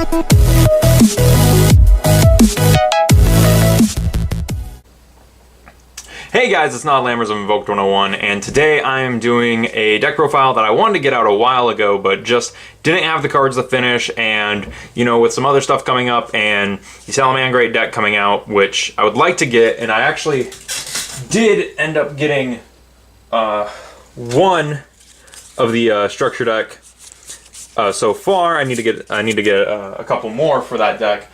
Hey guys, it's Not Lammers of Invoked 101, and today I am doing a deck profile that I wanted to get out a while ago, but just didn't have the cards to finish, and, you know, with some other stuff coming up, and the Salamangreat deck coming out, which I would like to get, and I actually did end up getting one of the structure deck so far. I need to get a couple more for that deck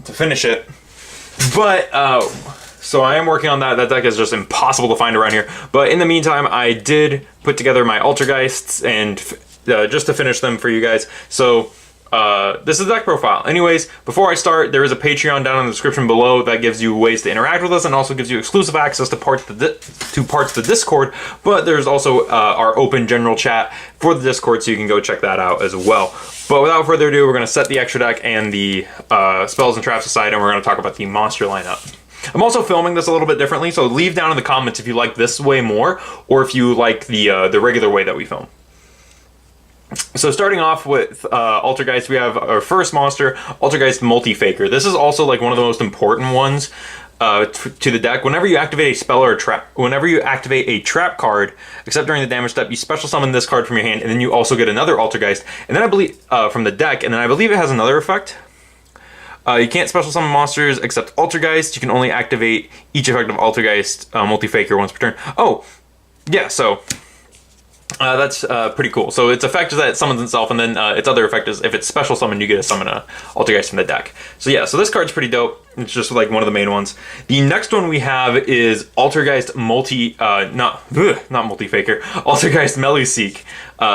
to finish it, but so I am working on that. That deck is just impossible to find around here. But in the meantime, I did put together my Altergeists and just to finish them for you guys. So this is the deck profile. Anyways, before I start, there is a Patreon down in the description below that gives you ways to interact with us and also gives you exclusive access to parts of the Discord. But there's also our open general chat for the Discord, so you can go check that out as well. But without further ado, we're going to set the extra deck and the spells and traps aside, and we're going to talk about the monster lineup. I'm also filming this a little bit differently, so leave down in the comments if you like this way more, or if you like the regular way that we film. So starting off with Altergeist, we have our first monster, Altergeist Multi-Faker. This is also like one of the most important ones to the deck. Whenever you activate a spell or a trap, whenever you activate a trap card, except during the damage step, you special summon this card from your hand, and then you also get another Altergeist, and then I believe from the deck, and then I believe it has another effect. You can't special summon monsters except Altergeist. You can only activate each effect of Altergeist Multi-Faker once per turn. Oh, yeah, so that's pretty cool. So its effect is that it summons itself, and then its other effect is if it's special summoned, you get to summon a Altergeist from the deck. So yeah, so this card's pretty dope. It's just like one of the main ones. The next one we have is Altergeist not Multi-Faker, Altergeist Meluseek.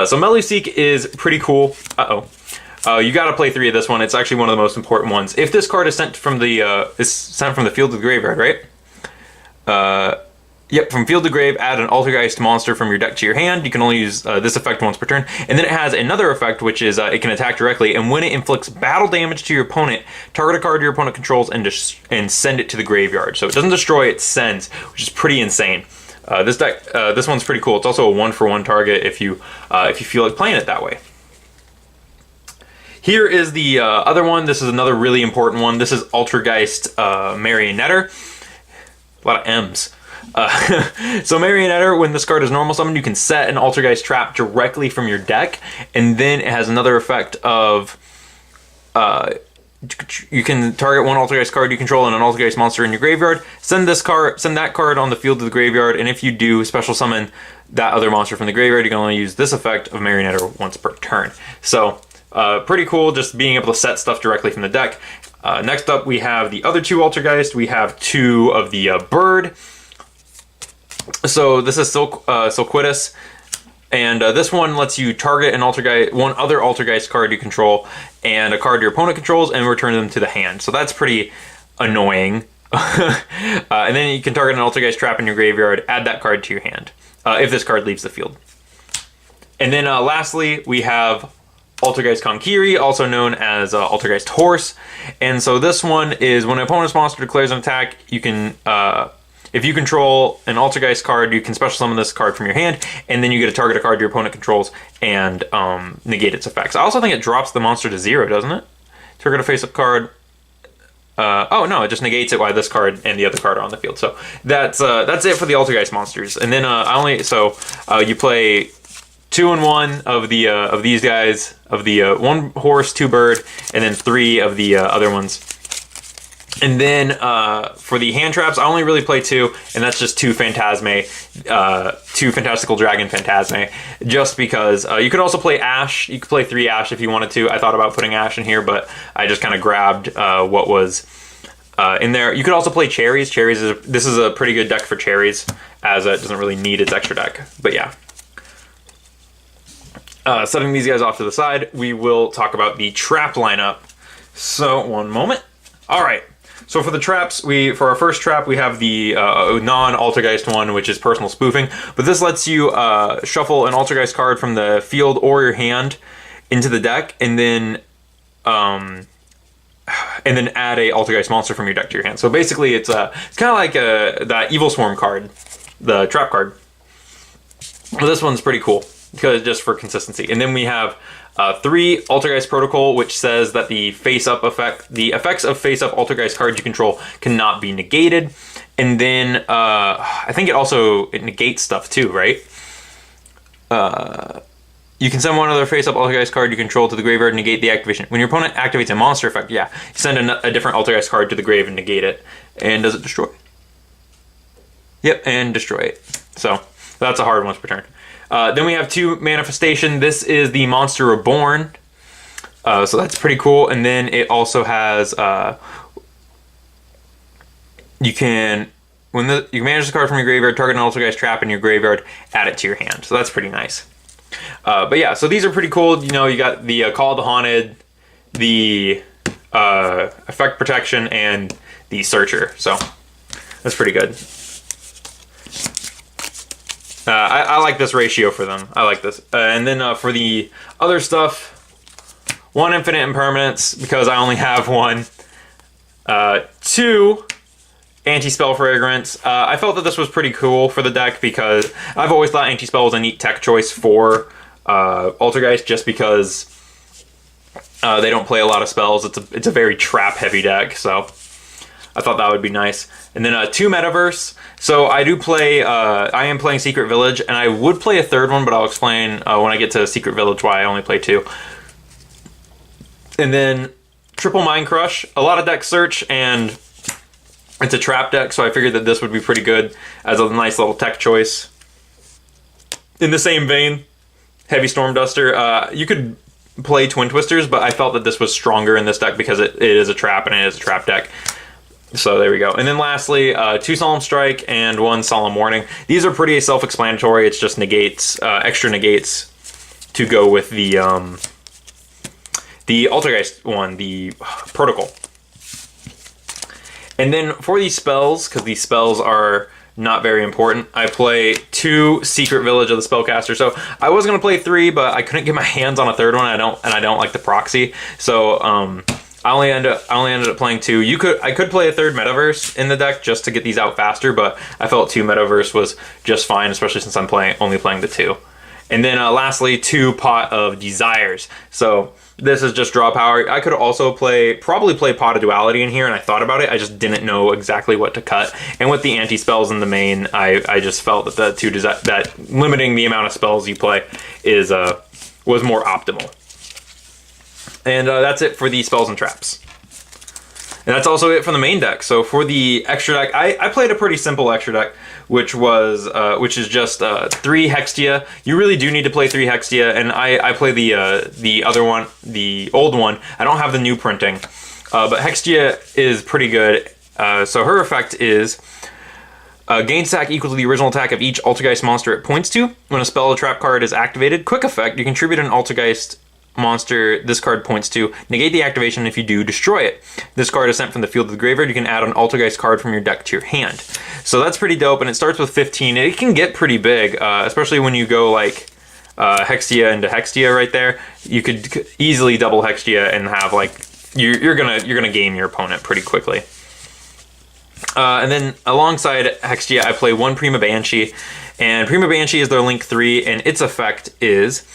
So Meluseek is pretty cool. You gotta play 3 of this one. It's actually one of the most important ones. If this card is sent from the field to the graveyard, right? Yep, from field to grave, add an Altergeist monster from your deck to your hand. You can only use this effect once per turn. And then it has another effect, which is it can attack directly. And when it inflicts battle damage to your opponent, target a card your opponent controls and send it to the graveyard. So it doesn't destroy, it sends, which is pretty insane. This one's pretty cool. It's also a 1-for-1 target if you feel like playing it that way. Here is the other one. This is another really important one. This is Altergeist Marionetter. A lot of M's. So Marionetter, when this card is normal summoned, you can set an Altergeist trap directly from your deck, and then it has another effect of you can target one Altergeist card you control and an Altergeist monster in your graveyard. Send that card on the field to the graveyard, and if you do special summon that other monster from the graveyard, you can only use this effect of Marionetter once per turn. So pretty cool, just being able to set stuff directly from the deck. Next up, we have the other 2 Altergeist. We have 2 of the bird. So this is Silquitus, and this one lets you target one other Altergeist card you control and a card your opponent controls and return them to the hand. So that's pretty annoying. And then you can target an Altergeist trap in your graveyard, add that card to your hand if this card leaves the field. And then lastly, we have Altergeist Konkiri, also known as Altergeist Horse. And so this one is when an opponent's monster declares an attack, you can, if you control an Altergeist card, you can special summon this card from your hand, and then you get to target a card your opponent controls and negate its effects. I also think it drops the monster to 0, doesn't it? Target a face-up card. Oh no, it just negates it while this card and the other card are on the field. So that's it for the Altergeist monsters. And then you play 2 and 1 of these guys, of the 1 horse, 2 bird, and then 3 of the other ones. And then for the hand traps, I only really play 2, and that's just 2 Phantasme, 2 Fantastical Dragon Phantasme, just because you could also play Ash. You could play 3 Ash if you wanted to. I thought about putting Ash in here, but I just kind of grabbed what was in there. You could also play Cherries. This is a pretty good deck for Cherries, as it doesn't really need its extra deck. But yeah. Setting these guys off to the side, we will talk about the trap lineup. So, one moment. All right. So for the traps, for our first trap, we have the non-Altergeist one, which is Personal Spoofing. But this lets you shuffle an Altergeist card from the field or your hand into the deck, and then add a Altergeist monster from your deck to your hand. So basically, it's kind of like that Evil Swarm card, the trap card. Well, this one's pretty cool, because just for consistency. And then we have 3 Altergeist Protocol, which says that the effects of face-up Altergeist cards you control cannot be negated. And then I think it negates stuff too, right? You can send one other face-up Altergeist card you control to the graveyard and negate the activation. When your opponent activates a monster effect, yeah, you send a different Altergeist card to the grave and negate it. And does it destroy? Yep, and destroy it. So that's a hard once per turn. Then we have 2 Manifestation. This is the Monster Reborn. So that's pretty cool. And then it also has you can manage the card from your graveyard, target an Altergeist trap in your graveyard, add it to your hand. So that's pretty nice. But yeah, so these are pretty cool. You know, you got the Call of the Haunted, the Effect Protection, and the Searcher. So that's pretty good. I like this ratio for them. I like this. And then for the other stuff, 1 Infinite Impermanence, because I only have 1. 2 Anti-Spell Fragrance. I felt that this was pretty cool for the deck because I've always thought Anti-Spell was a neat tech choice for Altergeist, just because they don't play a lot of spells. It's a very trap-heavy deck, so I thought that would be nice. And then 2 Metaverse. So I do play, I am playing Secret Village, and I would play a 3rd one, but I'll explain when I get to Secret Village why I only play 2. And then Triple Mind Crush. A lot of deck search, and it's a trap deck, so I figured that this would be pretty good as a nice little tech choice. In the same vein, Heavy Storm Duster. You could play Twin Twisters, but I felt that this was stronger in this deck because it is a trap, and it is a trap deck. So there we go. And then lastly, 2 Solemn Strike and 1 Solemn Warning. These are pretty self-explanatory. It's just negates, extra negates to go with the Altergeist one, the Protocol. And then for these spells, because these spells are not very important, I play 2 Secret Village of the Spellcaster. So I was going to play 3, but I couldn't get my hands on a 3rd one. I don't like the proxy. So I only ended up playing 2. I could play a 3rd Metaverse in the deck just to get these out faster, but I felt 2 Metaverse was just fine, especially since I'm only playing the 2. And then lastly, 2 Pot of Desires. So this is just draw power. I could also probably play Pot of Duality in here, and I thought about it. I just didn't know exactly what to cut. And with the anti-spells in the main, I just felt that that limiting the amount of spells you play was more optimal. And that's it for the spells and traps. And that's also it for the main deck. So for the extra deck, I played a pretty simple extra deck, which is just 3 Hextia. You really do need to play 3 Hextia, and I play the other one, the old one. I don't have the new printing, but Hextia is pretty good. So her effect is gain attack equal to the original attack of each Altergeist monster it points to. When a spell or trap card is activated, quick effect, you contribute an Altergeist monster this card points to, negate the activation. If you do, destroy it. This card is sent from the field to the graveyard. You can add an Altergeist card from your deck to your hand. So that's pretty dope, and it starts with 15. It can get pretty big, especially when you go like Hextia into Hextia right there. You could easily double Hextia and have like you're gonna game your opponent pretty quickly. And then alongside Hextia, I play 1 Prima Banshee, and Prima Banshee is their Link 3, and its effect is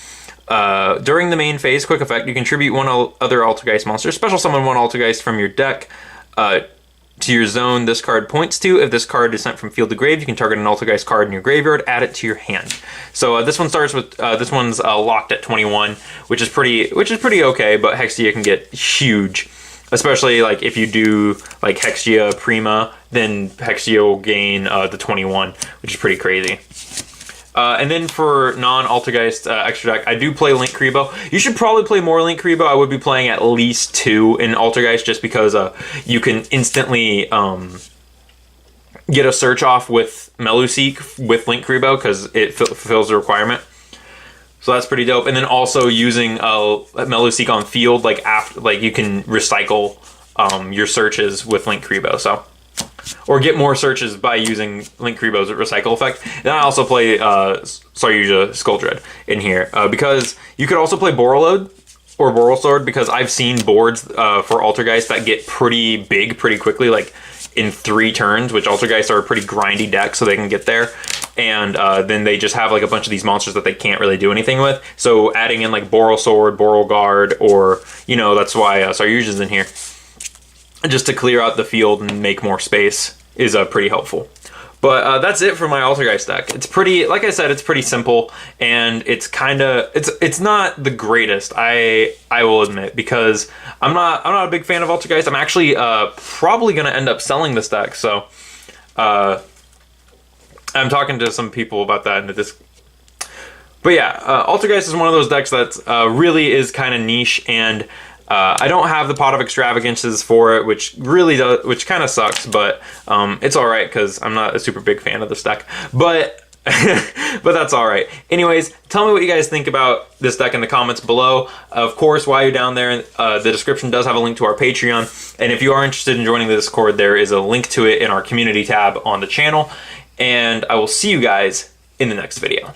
during the main phase, quick effect, you contribute 1 other Altergeist monster, special summon 1 Altergeist from your deck to your zone this card points to. If this card is sent from field to grave, you can target an Altergeist card in your graveyard, add it to your hand. So this one starts with this one's locked at 21, which is pretty okay, but Hextia can get huge, especially like if you do like Hextia Prima, then Hextia will gain the 21, which is pretty crazy. And then for non-Altergeist extra deck, I do play Link Kribo. You should probably play more Link Kribo. I would be playing at least 2 in Altergeist just because you can instantly get a search off with Meluseek with Link Kribo because it fulfills the requirement. So that's pretty dope. And then also using Meluseek on field, like you can recycle your searches with Link Kribo. Or get more searches by using Link Kribo's recycle effect. Then I also play Saryuja Skuldred in here because you could also play Borreload or Borrelsword, because I've seen boards for Altergeist that get pretty big pretty quickly, like in 3 turns, which Altergeist are a pretty grindy deck, so they can get there. and then they just have like a bunch of these monsters that they can't really do anything with. So adding in like Boral Sword, Boral Guard, or, you know, that's why Saryuja's in here, just to clear out the field and make more space, is pretty helpful. But that's it for my Altergeist deck. It's pretty, like I said, it's pretty simple, and it's kind of, it's not the greatest, I will admit, because I'm not a big fan of Altergeist. I'm actually probably gonna end up selling this deck, so I'm talking to some people about that in this. But yeah, Altergeist is one of those decks that really is kind of niche, and I don't have the Pot of Extravagances for it, which really does, which kind of sucks, but it's all right because I'm not a super big fan of this deck. But but that's all right. Anyways, tell me what you guys think about this deck in the comments below. Of course, while you're down there, the description does have a link to our Patreon, and if you are interested in joining the Discord, there is a link to it in our community tab on the channel. And I will see you guys in the next video.